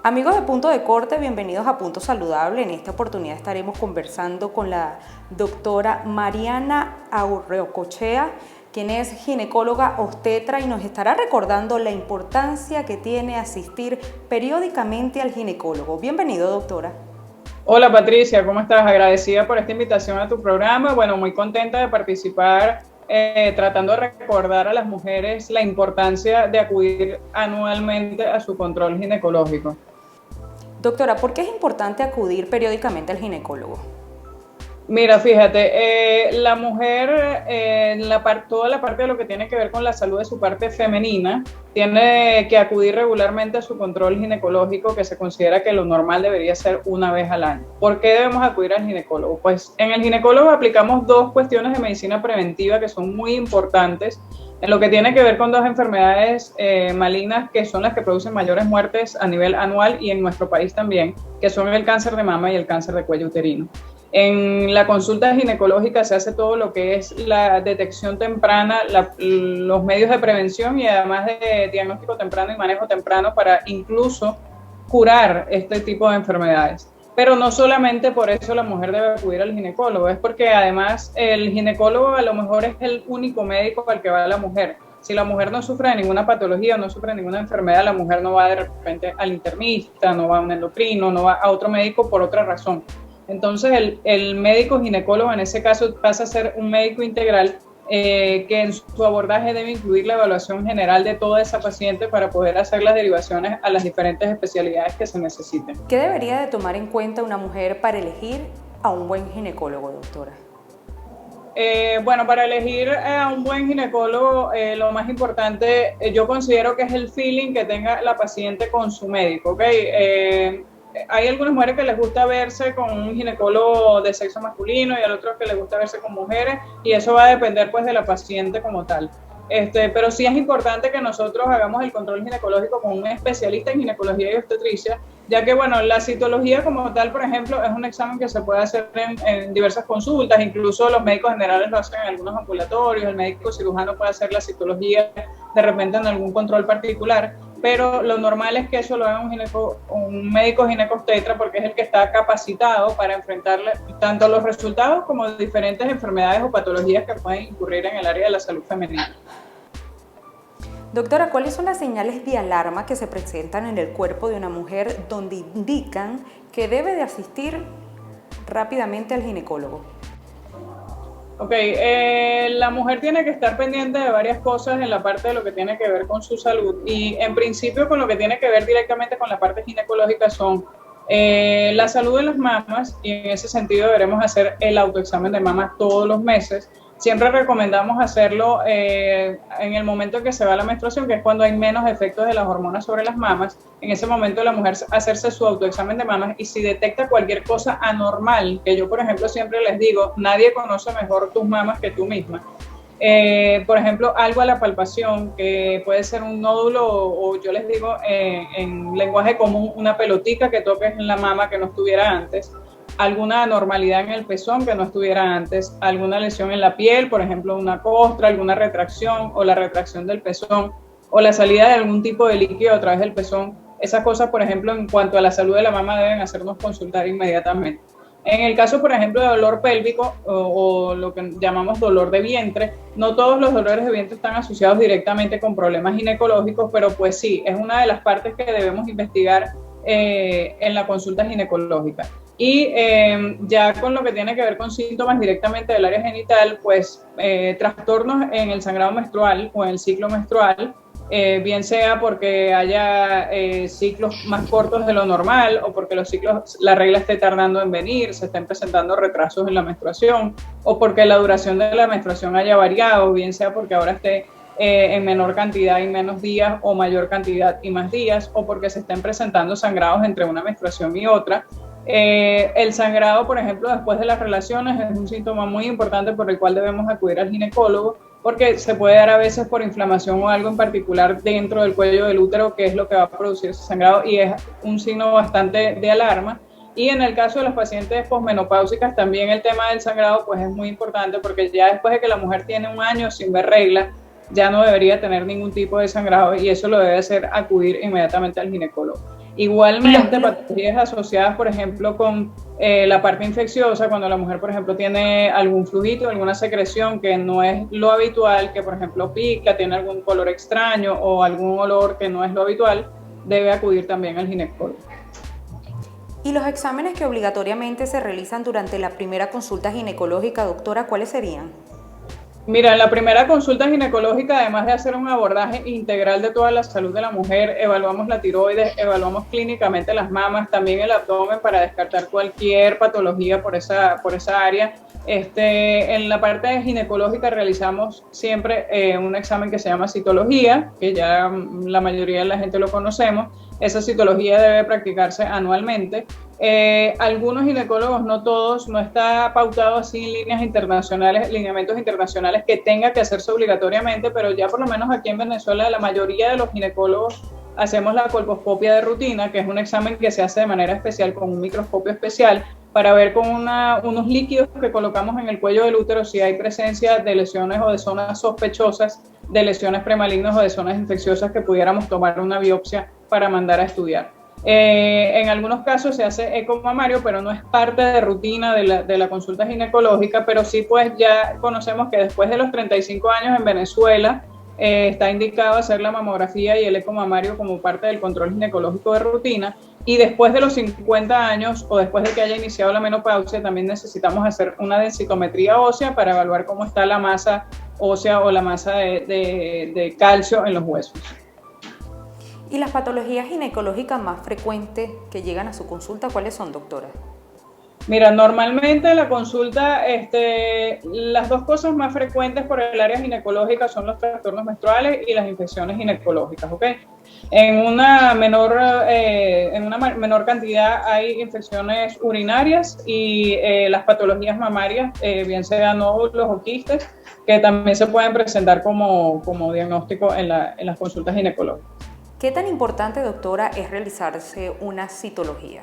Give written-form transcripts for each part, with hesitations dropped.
Amigos de Punto de Corte, bienvenidos a Punto Saludable. En esta oportunidad estaremos conversando con la doctora Mariana Aurreocochea, quien es ginecóloga obstetra y nos estará recordando la importancia que tiene asistir periódicamente al ginecólogo. Bienvenido, doctora. Hola Patricia, ¿cómo estás? Agradecida por esta invitación a tu programa. Bueno, muy contenta de participar tratando de recordar a las mujeres la importancia de acudir anualmente a su control ginecológico. Doctora, ¿por qué es importante acudir periódicamente al ginecólogo? Mira, fíjate, la mujer, toda la parte de lo que tiene que ver con la salud de su parte femenina, tiene que acudir regularmente a su control ginecológico, que se considera que lo normal debería ser una vez al año. ¿Por qué debemos acudir al ginecólogo? Pues en el ginecólogo aplicamos dos cuestiones de medicina preventiva que son muy importantes en lo que tiene que ver con dos enfermedades malignas que son las que producen mayores muertes a nivel anual y en nuestro país también, que son el cáncer de mama y el cáncer de cuello uterino. En la consulta ginecológica se hace todo lo que es la detección temprana, los medios de prevención y además de diagnóstico temprano y manejo temprano para incluso curar este tipo de enfermedades. Pero no solamente por eso la mujer debe acudir al ginecólogo, es porque además el ginecólogo a lo mejor es el único médico al que va la mujer. Si la mujer no sufre de ninguna patología, no sufre de ninguna enfermedad, la mujer no va de repente al internista, no va a un endocrino, no va a otro médico por otra razón. Entonces el médico ginecólogo en ese caso pasa a ser un médico integral que en su abordaje debe incluir la evaluación general de toda esa paciente para poder hacer las derivaciones a las diferentes especialidades que se necesiten. ¿Qué debería de tomar en cuenta una mujer para elegir a un buen ginecólogo, doctora? Bueno, para elegir a un buen ginecólogo, lo más importante yo considero que es el feeling que tenga la paciente con su médico, ¿ok? Hay algunas mujeres que les gusta verse con un ginecólogo de sexo masculino y al otro que les gusta verse con mujeres y eso va a depender pues de la paciente como tal. Pero sí es importante que nosotros hagamos el control ginecológico con un especialista en ginecología y obstetricia, ya que bueno, la citología como tal, por ejemplo, es un examen que se puede hacer en diversas consultas, incluso los médicos generales lo hacen en algunos ambulatorios, el médico cirujano puede hacer la citología de repente en algún control particular, pero lo normal es que eso lo haga un médico ginecobstetra porque es el que está capacitado para enfrentarle tanto los resultados como diferentes enfermedades o patologías que pueden incurrir en el área de la salud femenina. Doctora, ¿cuáles son las señales de alarma que se presentan en el cuerpo de una mujer donde indican que debe de asistir rápidamente al ginecólogo? Ok, la mujer tiene que estar pendiente de varias cosas en la parte de lo que tiene que ver con su salud y en principio con lo que tiene que ver directamente con la parte ginecológica son la salud de las mamas y en ese sentido deberemos hacer el autoexamen de mama todos los meses. Siempre recomendamos hacerlo en el momento en que se va la menstruación, que es cuando hay menos efectos de las hormonas sobre las mamas. En ese momento la mujer hacerse su autoexamen de mamas y si detecta cualquier cosa anormal, que yo por ejemplo siempre les digo, nadie conoce mejor tus mamas que tú misma. Por ejemplo, algo a la palpación, que puede ser un nódulo o yo les digo en lenguaje común, una pelotica que toques en la mama que no estuviera antes. Alguna anormalidad en el pezón que no estuviera antes, alguna lesión en la piel, por ejemplo una costra, alguna retracción o la retracción del pezón o la salida de algún tipo de líquido a través del pezón. Esas cosas, por ejemplo, en cuanto a la salud de la mama deben hacernos consultar inmediatamente. En el caso, por ejemplo, de dolor pélvico o lo que llamamos dolor de vientre, no todos los dolores de vientre están asociados directamente con problemas ginecológicos, pero pues sí, es una de las partes que debemos investigar en la consulta ginecológica. Y ya con lo que tiene que ver con síntomas directamente del área genital, pues trastornos en el sangrado menstrual o en el ciclo menstrual, bien sea porque haya ciclos más cortos de lo normal o porque la regla esté tardando en venir, se estén presentando retrasos en la menstruación o porque la duración de la menstruación haya variado, bien sea porque ahora esté en menor cantidad y menos días o mayor cantidad y más días o porque se estén presentando sangrados entre una menstruación y otra. El sangrado, por ejemplo, después de las relaciones es un síntoma muy importante por el cual debemos acudir al ginecólogo porque se puede dar a veces por inflamación o algo en particular dentro del cuello del útero, que es lo que va a producir ese sangrado y es un signo bastante de alarma. Y en el caso de las pacientes posmenopáusicas también el tema del sangrado pues es muy importante, porque ya después de que la mujer tiene un año sin ver regla, ya no debería tener ningún tipo de sangrado, y eso lo debe hacer acudir inmediatamente al ginecólogo. Igualmente, patologías asociadas, por ejemplo, con la parte infecciosa, cuando la mujer, por ejemplo, tiene algún fluido, alguna secreción que no es lo habitual, que por ejemplo pica, tiene algún color extraño o algún olor que no es lo habitual, debe acudir también al ginecólogo. ¿Y los exámenes que obligatoriamente se realizan durante la primera consulta ginecológica, doctora, cuáles serían? Mira, en la primera consulta ginecológica, además de hacer un abordaje integral de toda la salud de la mujer, evaluamos la tiroides, evaluamos clínicamente las mamas, también el abdomen para descartar cualquier patología por esa área. En la parte ginecológica realizamos siempre un examen que se llama citología, que ya la mayoría de la gente lo conocemos. Esa citología debe practicarse anualmente. Algunos ginecólogos, no todos, no está pautado así en líneas internacionales, lineamientos internacionales que tenga que hacerse obligatoriamente, pero ya por lo menos aquí en Venezuela la mayoría de los ginecólogos hacemos la colposcopia de rutina, que es un examen que se hace de manera especial con un microscopio especial para ver con unos líquidos que colocamos en el cuello del útero si hay presencia de lesiones o de zonas sospechosas de lesiones premalignas o de zonas infecciosas que pudiéramos tomar una biopsia para mandar a estudiar. En algunos casos se hace eco mamario, pero no es parte de rutina de la consulta ginecológica, pero sí pues ya conocemos que después de los 35 años en Venezuela está indicado hacer la mamografía y el eco mamario como parte del control ginecológico de rutina, y después de los 50 años o después de que haya iniciado la menopausia también necesitamos hacer una densitometría ósea para evaluar cómo está la masa ósea o la masa de calcio en los huesos. ¿Y las patologías ginecológicas más frecuentes que llegan a su consulta, cuáles son, doctora? Mira, normalmente la consulta, las dos cosas más frecuentes por el área ginecológica son los trastornos menstruales y las infecciones ginecológicas, ¿ok? En una menor cantidad hay infecciones urinarias y las patologías mamarias, bien sean nódulos o quistes, que también se pueden presentar como diagnóstico en las consultas ginecológicas. ¿Qué tan importante, doctora, es realizarse una citología?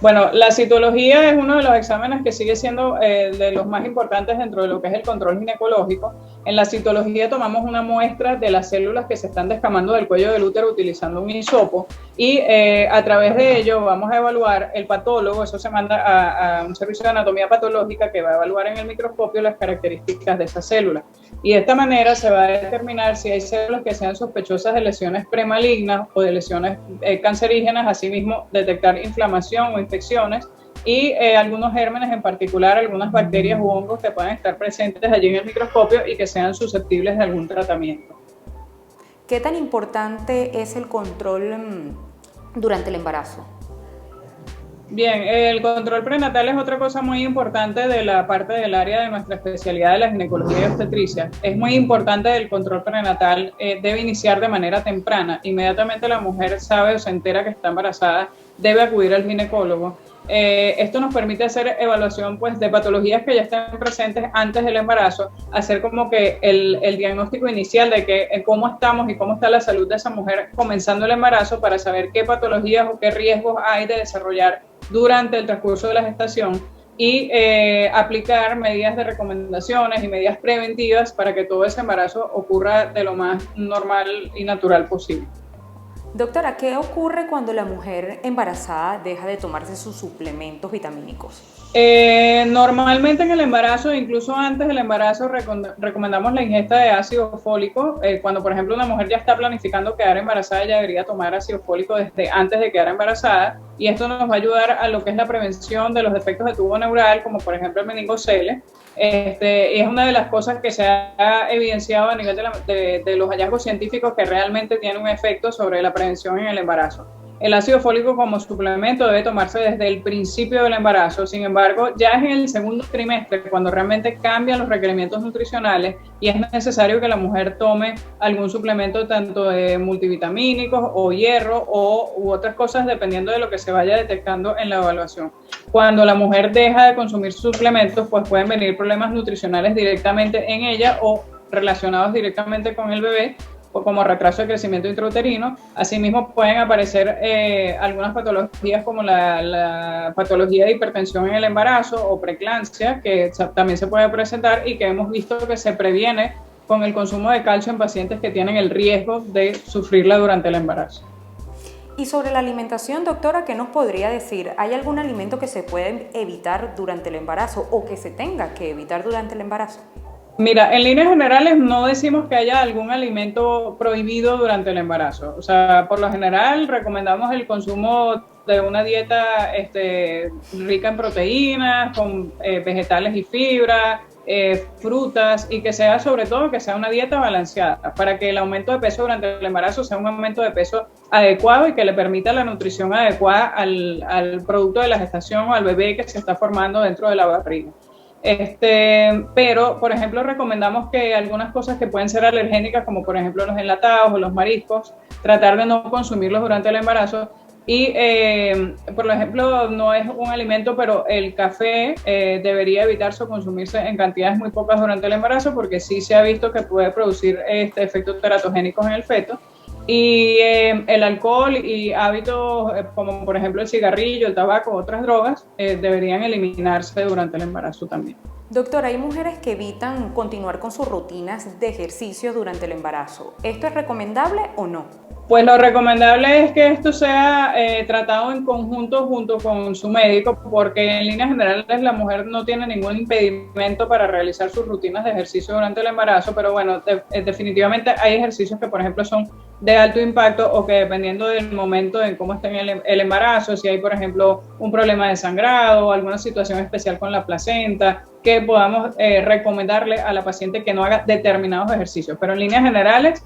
Bueno, la citología es uno de los exámenes que sigue siendo de los más importantes dentro de lo que es el control ginecológico. En la citología tomamos una muestra de las células que se están descamando del cuello del útero utilizando un hisopo, y a través de ello vamos a evaluar el patólogo. Eso se manda a un servicio de anatomía patológica que va a evaluar en el microscopio las características de esa célula. Y de esta manera se va a determinar si hay células que sean sospechosas de lesiones premalignas o de lesiones cancerígenas, asimismo detectar inflamación o infecciones y algunos gérmenes, en particular algunas bacterias u hongos que puedan estar presentes allí en el microscopio y que sean susceptibles de algún tratamiento. ¿Qué tan importante es el control durante el embarazo? Bien, el control prenatal es otra cosa muy importante de la parte del área de nuestra especialidad de la ginecología y obstetricia. Es muy importante el control prenatal, debe iniciar de manera temprana. Inmediatamente la mujer sabe o se entera que está embarazada, debe acudir al ginecólogo. Esto nos permite hacer evaluación pues, de patologías que ya están presentes antes del embarazo, hacer como que el diagnóstico inicial de que, cómo estamos y cómo está la salud de esa mujer comenzando el embarazo, para saber qué patologías o qué riesgos hay de desarrollar durante el transcurso de la gestación, y aplicar medidas de recomendaciones y medidas preventivas para que todo ese embarazo ocurra de lo más normal y natural posible. Doctora, ¿qué ocurre cuando la mujer embarazada deja de tomarse sus suplementos vitamínicos? Normalmente en el embarazo, incluso antes del embarazo, recomendamos la ingesta de ácido fólico. Cuando, por ejemplo, una mujer ya está planificando quedar embarazada, ella debería tomar ácido fólico desde antes de quedar embarazada, y esto nos va a ayudar a lo que es la prevención de los defectos de tubo neural, como por ejemplo el meningocele. Y es una de las cosas que se ha evidenciado a nivel de los hallazgos científicos que realmente tiene un efecto sobre la prevención en el embarazo. El ácido fólico como suplemento debe tomarse desde el principio del embarazo. Sin embargo, ya es en el segundo trimestre cuando realmente cambian los requerimientos nutricionales y es necesario que la mujer tome algún suplemento tanto de multivitamínicos o hierro u otras cosas, dependiendo de lo que se vaya detectando en la evaluación. Cuando la mujer deja de consumir suplementos, pues pueden venir problemas nutricionales directamente en ella o relacionados directamente con el bebé, como retraso de crecimiento intrauterino. Asimismo, pueden aparecer algunas patologías como la patología de hipertensión en el embarazo o preeclampsia, que también se puede presentar y que hemos visto que se previene con el consumo de calcio en pacientes que tienen el riesgo de sufrirla durante el embarazo. Y sobre la alimentación, doctora, ¿qué nos podría decir? ¿Hay algún alimento que se puede evitar durante el embarazo o que se tenga que evitar durante el embarazo? Mira, en líneas generales no decimos que haya algún alimento prohibido durante el embarazo. O sea, por lo general recomendamos el consumo de una dieta rica en proteínas, con vegetales y fibra, frutas, y que sea sobre todo que sea una dieta balanceada para que el aumento de peso durante el embarazo sea un aumento de peso adecuado y que le permita la nutrición adecuada al producto de la gestación o al bebé que se está formando dentro de la barriga. Pero, por ejemplo, recomendamos que algunas cosas que pueden ser alergénicas, como por ejemplo los enlatados o los mariscos, tratar de no consumirlos durante el embarazo. Y, por ejemplo, no es un alimento, pero el café debería evitarse o consumirse en cantidades muy pocas durante el embarazo, porque sí se ha visto que puede producir efectos teratogénicos en el feto. Y el alcohol y hábitos como por ejemplo el cigarrillo, el tabaco, otras drogas, deberían eliminarse durante el embarazo también. Doctora, hay mujeres que evitan continuar con sus rutinas de ejercicio durante el embarazo. ¿Esto es recomendable o no? Pues lo recomendable es que esto sea tratado en conjunto junto con su médico, porque en líneas generales la mujer no tiene ningún impedimento para realizar sus rutinas de ejercicio durante el embarazo, pero bueno, definitivamente hay ejercicios que por ejemplo son de alto impacto o que dependiendo del momento en cómo está el embarazo, si hay por ejemplo un problema de sangrado o alguna situación especial con la placenta, que podamos recomendarle a la paciente que no haga determinados ejercicios. Pero en líneas generales,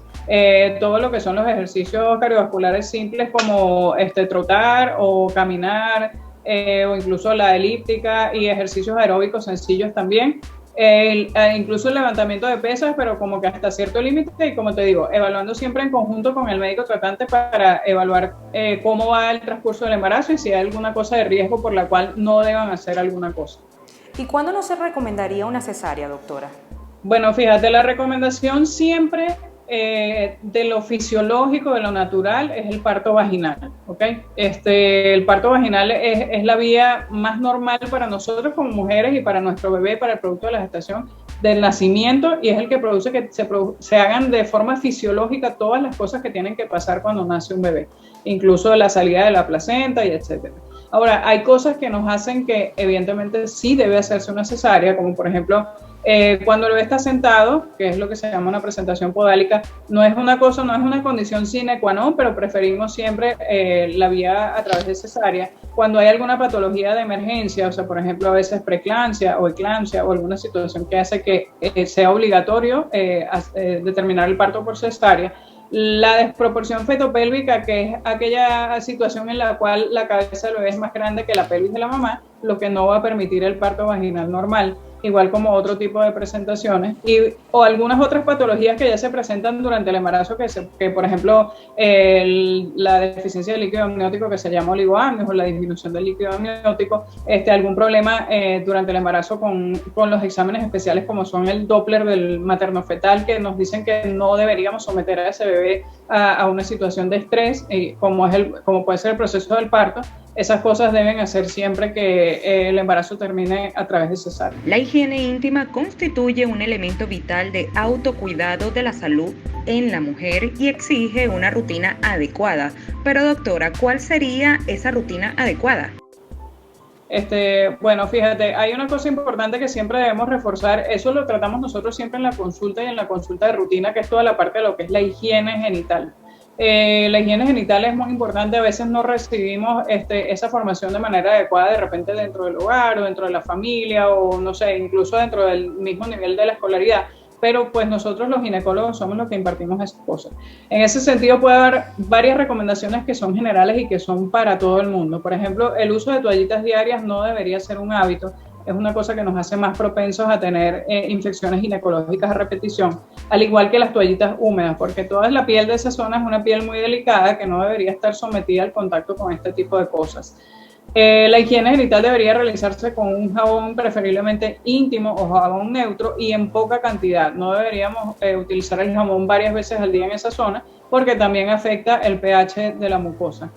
todo lo que son los ejercicios cardiovasculares simples como trotar o caminar, o incluso la elíptica y ejercicios aeróbicos sencillos también, incluso el levantamiento de pesas, pero como que hasta cierto límite, y como te digo, evaluando siempre en conjunto con el médico tratante para evaluar cómo va el transcurso del embarazo y si hay alguna cosa de riesgo por la cual no deban hacer alguna cosa. ¿Y cuándo no se recomendaría una cesárea, doctora? Bueno, fíjate, la recomendación siempre de lo fisiológico, de lo natural, es el parto vaginal, ¿ok? El parto vaginal es la vía más normal para nosotros como mujeres y para nuestro bebé, para el producto de la gestación, del nacimiento, y es el que produce que se hagan de forma fisiológica todas las cosas que tienen que pasar cuando nace un bebé, incluso la salida de la placenta y etcétera. Ahora, hay cosas que nos hacen que evidentemente sí debe hacerse una cesárea, como por ejemplo, cuando el bebé está sentado, que es lo que se llama una presentación podálica, no es una condición sine qua non, pero preferimos siempre la vía a través de cesárea. Cuando hay alguna patología de emergencia, o sea, por ejemplo, a veces preeclampsia o eclampsia o alguna situación que hace que sea obligatorio determinar el parto por cesárea. La desproporción fetopélvica, que es aquella situación en la cual la cabeza del bebé es más grande que la pelvis de la mamá, lo que no va a permitir el parto vaginal normal, igual como otro tipo de presentaciones, o algunas otras patologías que ya se presentan durante el embarazo, que por ejemplo, la deficiencia de líquido amniótico que se llama oligoamnios, o la disminución del líquido amniótico, algún problema durante el embarazo con los exámenes especiales como son el Doppler del materno-fetal, que nos dicen que no deberíamos someter a ese bebé a una situación de estrés, como puede ser el proceso del parto. Esas cosas deben hacer siempre que el embarazo termine a través de cesárea. La higiene íntima constituye un elemento vital de autocuidado de la salud en la mujer y exige una rutina adecuada. Pero doctora, ¿cuál sería esa rutina adecuada? Bueno, fíjate, hay una cosa importante que siempre debemos reforzar, eso lo tratamos nosotros siempre en la consulta y en la consulta de rutina, que es toda la parte de lo que es la higiene genital. La higiene genital es muy importante, a veces no recibimos esa formación de manera adecuada de repente dentro del hogar o dentro de la familia o no sé, incluso dentro del mismo nivel de la escolaridad, pero pues nosotros los ginecólogos somos los que impartimos esas cosas. En ese sentido puede haber varias recomendaciones que son generales y que son para todo el mundo. Por ejemplo, el uso de toallitas diarias no debería ser un hábito. Es una cosa que nos hace más propensos a tener infecciones ginecológicas a repetición, al igual que las toallitas húmedas, porque toda la piel de esa zona es una piel muy delicada que no debería estar sometida al contacto con este tipo de cosas. La higiene genital debería realizarse con un jabón preferiblemente íntimo o jabón neutro y en poca cantidad. No deberíamos utilizar el jabón varias veces al día en esa zona porque también afecta el pH de la mucosa.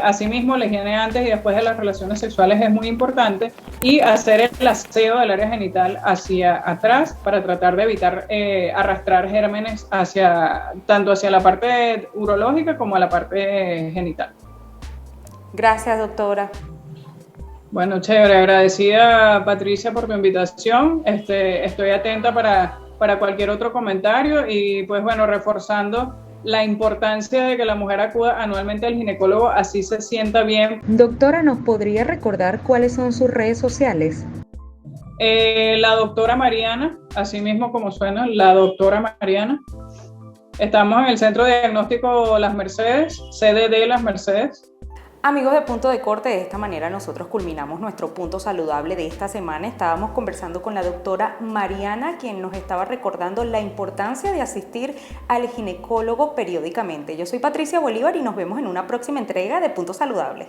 Asimismo, la higiene antes y después de las relaciones sexuales es muy importante y hacer el aseo del área genital hacia atrás para tratar de evitar arrastrar gérmenes tanto hacia la parte urológica como a la parte genital. Gracias, doctora. Bueno, chévere, agradecida Patricia por tu invitación. Estoy atenta para cualquier otro comentario y pues bueno, reforzando la importancia de que la mujer acuda anualmente al ginecólogo, así se sienta bien. Doctora, ¿nos podría recordar cuáles son sus redes sociales? La doctora Mariana, así mismo como suena, la doctora Mariana. Estamos en el Centro de Diagnóstico Las Mercedes, CDD Las Mercedes. Amigos de Punto de Corte, de esta manera nosotros culminamos nuestro punto saludable de esta semana. Estábamos conversando con la doctora Mariana, quien nos estaba recordando la importancia de asistir al ginecólogo periódicamente. Yo soy Patricia Bolívar y nos vemos en una próxima entrega de Punto Saludable.